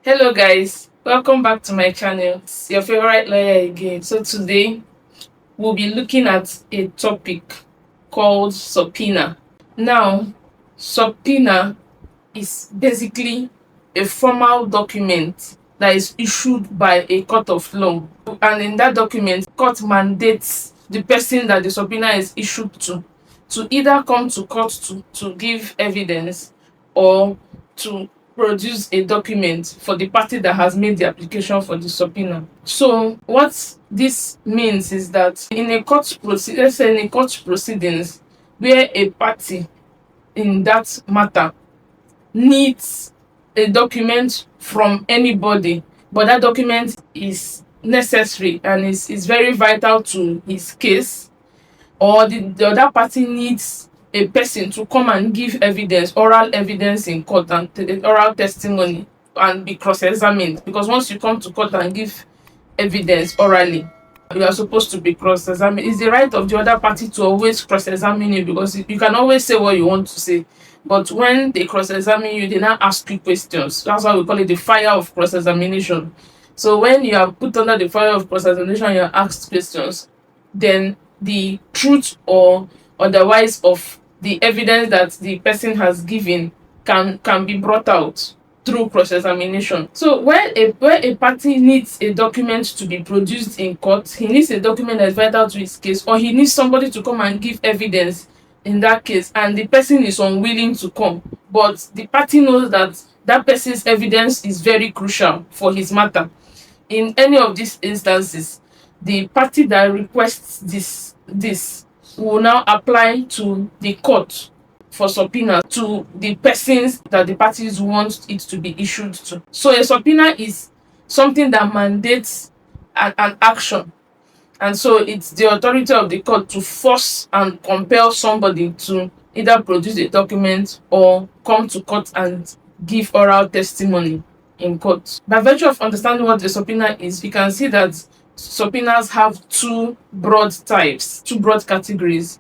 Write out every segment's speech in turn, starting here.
Hello guys, welcome back to my channel. It's your favorite lawyer again. So today we'll be looking at a topic called subpoena. Now, subpoena is basically a formal document that is issued by a court of law. And in that document, court mandates the person that the subpoena is issued to either come to court to give evidence or to produce a document for the party that has made the application for the subpoena. So what this means is that in a let's say in a court proceedings where a party in that matter needs a document from anybody, but that document is necessary and is very vital to his case, or the other party needs a person to come and give evidence, oral evidence in court, and oral testimony, and be cross-examined, because once you come to court and give evidence orally, you are supposed to be cross-examined. It's the right of the other party to always cross-examine you, because you can always say what you want to say, but when they cross-examine you, they now ask you questions. That's why we call it the fire of cross-examination. So when you are put under the fire of cross-examination, you are asked questions, then the truth or otherwise of the evidence that the person has given can be brought out through cross-examination. So where a party needs a document to be produced in court, he needs a document that is vital to his case, or he needs somebody to come and give evidence in that case, and the person is unwilling to come, but the party knows that that person's evidence is very crucial for his matter. In any of these instances, the party that requests this will now apply to the court for subpoena to the persons that the parties want it to be issued to. So a subpoena is something that mandates an action, and so it's the authority of the court to force and compel somebody to either produce a document or come to court and give oral testimony in court. By virtue of understanding what a subpoena is, you can see that subpoenas have two broad types, two broad categories.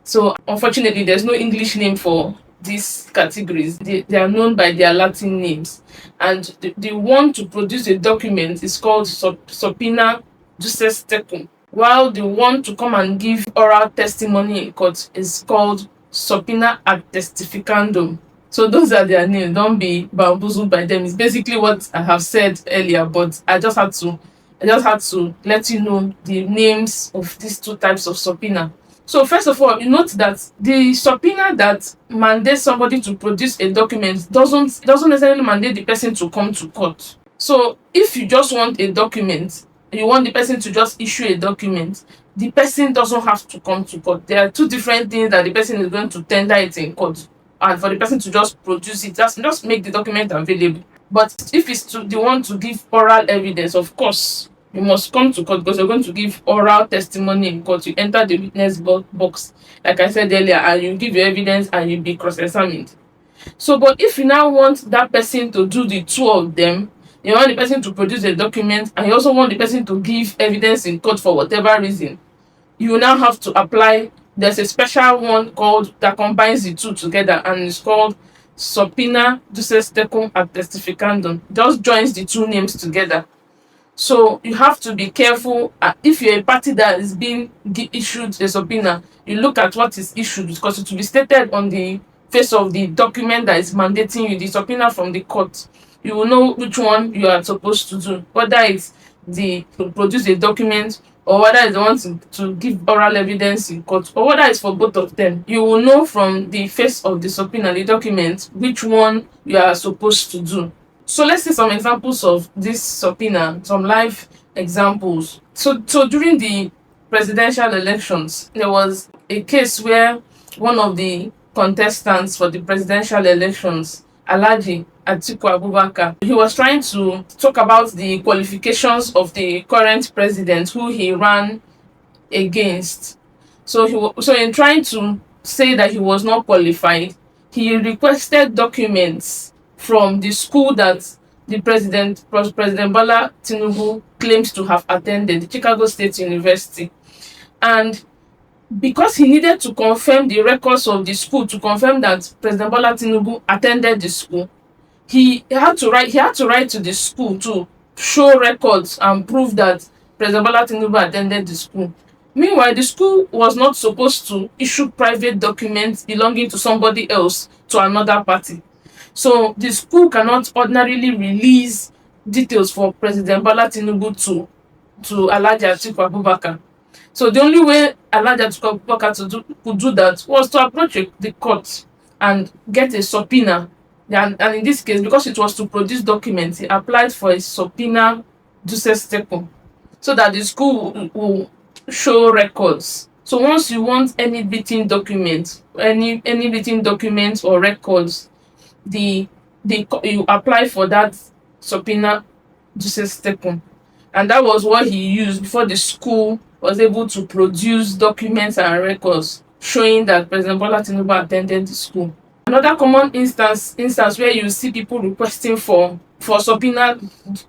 So unfortunately, there's no English name for these categories. They are known by their Latin names. And the one to produce a document is called subpoena duces tecum, while the one to come and give oral testimony in court is called subpoena ad testificandum. So those are their names. Don't be bamboozled by them. It's basically what I have said earlier, but I just had to let you know the names of these two types of subpoena. So first of all, you note that the subpoena that mandates somebody to produce a document doesn't necessarily mandate the person to come to court. So if you just want a document, you want the person to just issue a document, the person doesn't have to come to court. There are two different things that the person is going to tender it in court, and for the person to just produce it, just make the document available. But if it's the one to give oral evidence, of course you must come to court, because you're going to give oral testimony in court. You enter the witness box, like I said earlier, and you give your evidence and you be cross-examined. So, but if you now want that person to do the two of them, you want the person to produce a document and you also want the person to give evidence in court for whatever reason, you now have to apply. There's a special one called that combines the two together, and it's called subpoena duces tecum ad testificandum. Just joins the two names together. So you have to be careful. If you're a party that is being issued a subpoena, you look at what is issued, because it will be stated on the face of the document that is mandating you the subpoena from the court. You will know which one you are supposed to do, whether it's to produce a document, or whether it's the one to give oral evidence in court, or whether it's for both of them. You will know from the face of the subpoena, the document, which one you are supposed to do. So let's see some examples of this subpoena, some live examples. So during the presidential elections, there was a case where one of the contestants for the presidential elections, Alhaji Atiku Abubakar, he was trying to talk about the qualifications of the current president who he ran against. So in trying to say that he was not qualified, he requested documents from the school that President Bola Tinubu claims to have attended, the Chicago State University. And because he needed to confirm the records of the school, to confirm that President Bola Tinubu attended the school, he had to write to the school to show records and prove that President Bola Tinubu attended the school. Meanwhile, the school was not supposed to issue private documents belonging to somebody else to another party. So the school cannot ordinarily release details for President Bola Tinubu to Alhaji Atiku Abubakar. So the only way Alhaji Atiku Abubakar could do that was to approach the court and get a subpoena. And in this case, because it was to produce documents, he applied for a subpoena duces tecum, so that the school will show records. So once you want any written document, any written documents or records, you apply for that subpoena duces tecum. And that was what he used before the school was able to produce documents and records showing that President Bola Tinubu attended the school. Another common instance where you see people requesting for subpoena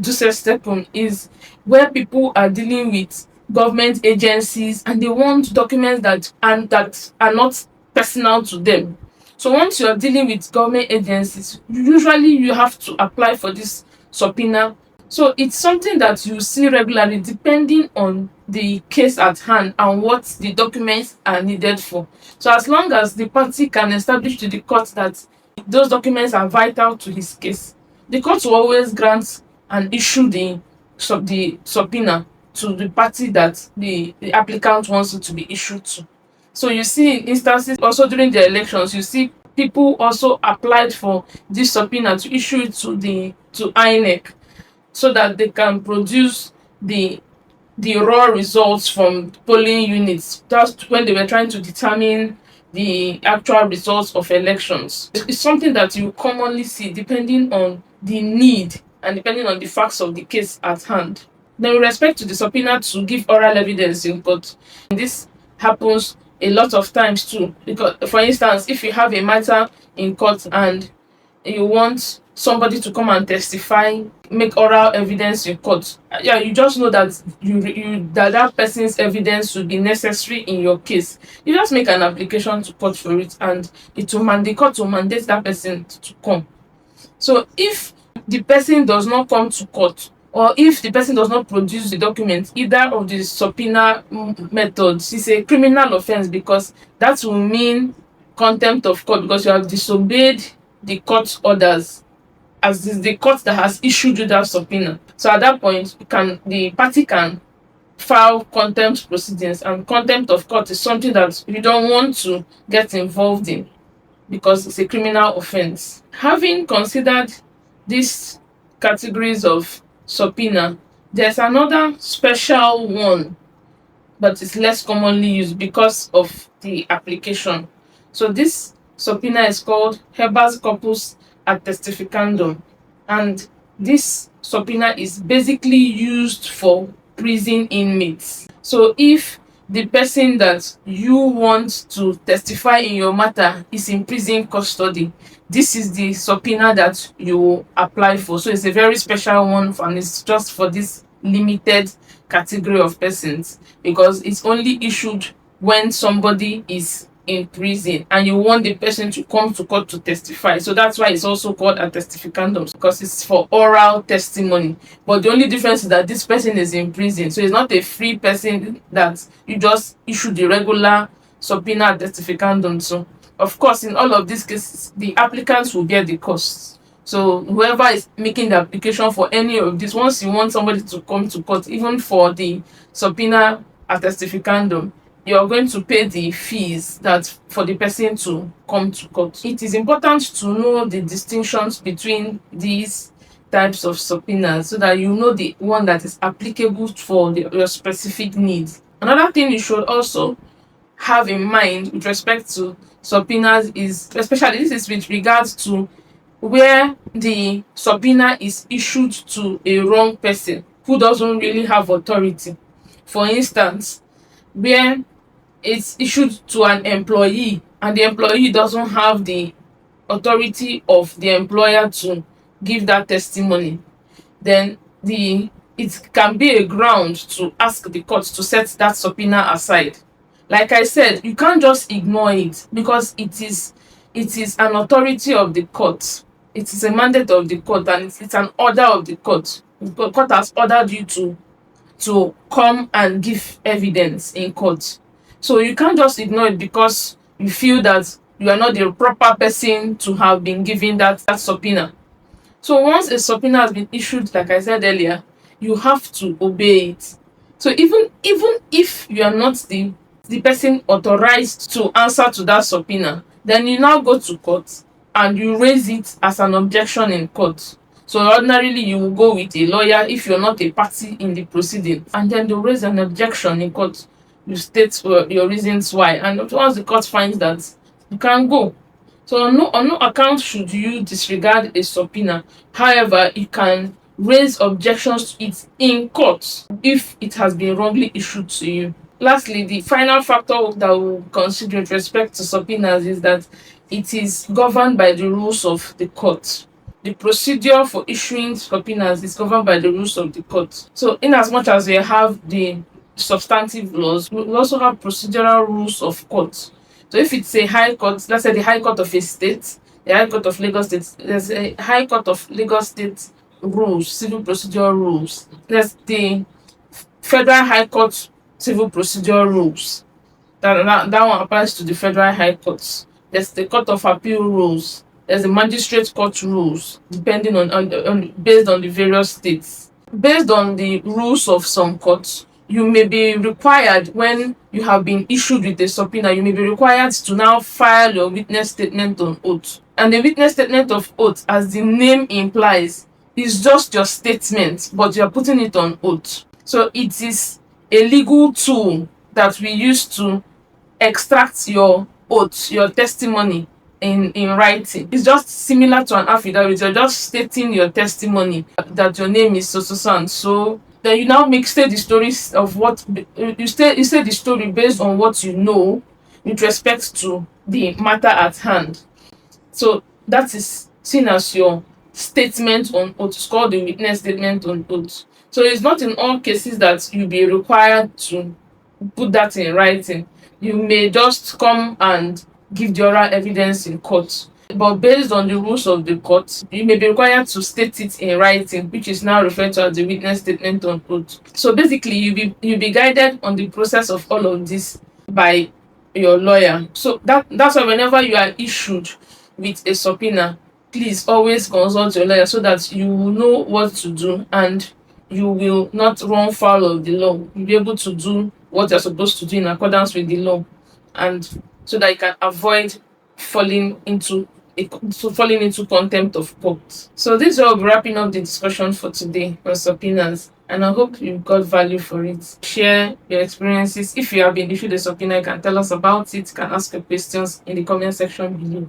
duces tecum is where people are dealing with government agencies and they want documents that are not personal to them. So once you are dealing with government agencies, usually you have to apply for this subpoena. So it's something that you see regularly depending on the case at hand and what the documents are needed for. So as long as the party can establish to the court that those documents are vital to his case, the court will always grant and issue the subpoena to the party that the applicant wants it to be issued to. So you see instances also during the elections, you see people also applied for this subpoena to issue it to INEC, so that they can produce the raw results from polling units. That's when they were trying to determine the actual results of elections. It's something that you commonly see depending on the need and depending on the facts of the case at hand. Then with respect to the subpoena to give oral evidence in court, this happens a lot of times too. Because, for instance, if you have a matter in court and you want somebody to come and testify, make oral evidence in court, yeah, you just know that that person's evidence will be necessary in your case. You just make an application to court for it, and the court will mandate that person to come. So if the person does not come to court, or if the person does not produce the document, either of the subpoena methods, it's a criminal offense, because that will mean contempt of court, because you have disobeyed the court orders, as is the court that has issued you that subpoena. So at that point, the party can file contempt proceedings, and contempt of court is something that you don't want to get involved in because it's a criminal offense. Having considered these categories of subpoena, there's another special one, but it's less commonly used because of the application. So this subpoena is called habeas corpus ad testificandum, and this subpoena is basically used for prison inmates. So if the person that you want to testify in your matter is in prison custody, this is the subpoena that you will apply for. So it's a very special one, and it's just for this limited category of persons, because it's only issued when somebody is in prison and you want the person to come to court to testify. So that's why it's also called a testificandum, because it's for oral testimony. But the only difference is that this person is in prison, so it's not a free person that you just issue the regular subpoena testificandum. So of course, in all of these cases, the applicants will bear the costs. So whoever is making the application for any of this, once you want somebody to come to court, even for the subpoena a testificandum, you are going to pay the fees that for the person to come to court. It is important to know the distinctions between these types of subpoenas, so that you know the one that is applicable for your specific needs. Another thing you should also have in mind with respect to subpoenas is, especially this is with regards to where the subpoena is issued to a wrong person who doesn't really have authority. For instance, where it's issued to an employee and the employee doesn't have the authority of the employer to give that testimony, then it can be a ground to ask the court to set that subpoena aside. Like I said, you can't just ignore it, because it is an authority of the court. it is a mandate of the court, and it's an order of the court. The court has ordered you to come and give evidence in court. So you can't just ignore it because you feel that you are not the proper person to have been given that subpoena. So once a subpoena has been issued, like I said earlier, you have to obey it. So even if you are not the person authorized to answer to that subpoena, then you now go to court and you raise it as an objection in court. So ordinarily you will go with a lawyer if you're not a party in the proceeding, and then they'll raise an objection in court. You state your reasons why, and once the court finds that, you can go. So on no account should you disregard a subpoena. However, you can raise objections to it in court if it has been wrongly issued to you. Lastly, the final factor that we'll consider with respect to subpoenas is that it is governed by the rules of the court. The procedure for issuing subpoenas is governed by the rules of the court. So in as much as we have the substantive laws, we also have procedural rules of court. So if it's a high court, let's say the high court of a state, the high court of Lagos State, there's a high court of Lagos State rules, civil procedure rules. There's the federal high court civil procedure rules. That one applies to the federal high courts. There's the court of appeal rules. There's the magistrate court rules, depending on based on the various states. Based on the rules of some courts, you may be required, when you have been issued with a subpoena, you may be required to now file your witness statement on oath. And the witness statement of oath, as the name implies, is just your statement, but you're putting it on oath. So it is a legal tool that we use to extract your oath, your testimony in writing. It's just similar to an affidavit. You're just stating your testimony that your name is so so so and so. Then you now state the stories of what you say the story based on what you know with respect to the matter at hand. So that is seen as your statement on oath. It's called the witness statement on oath. So it's not in all cases that you'll be required to put that in writing. You may just come and give the oral evidence in court. But based on the rules of the court, you may be required to state it in writing, which is now referred to as the witness statement on oath. So basically, you'll be guided on the process of all of this by your lawyer. So that's why whenever you are issued with a subpoena, please always consult your lawyer so that you will know what to do and you will not run foul of the law. You'll be able to do what you're supposed to do in accordance with the law, and so that you can avoid falling into contempt of court. So this will be wrapping up the discussion for today on subpoenas, and I hope you got value for it. Share your experiences. If you have been issued a subpoena, you can tell us about it. You can ask your questions in the comment section below.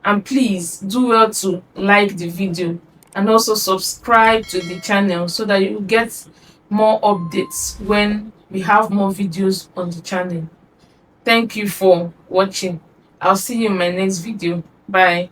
And please do well to like the video and also subscribe to the channel so that you get more updates when we have more videos on the channel. Thank you for watching. I'll see you in my next video. Bye.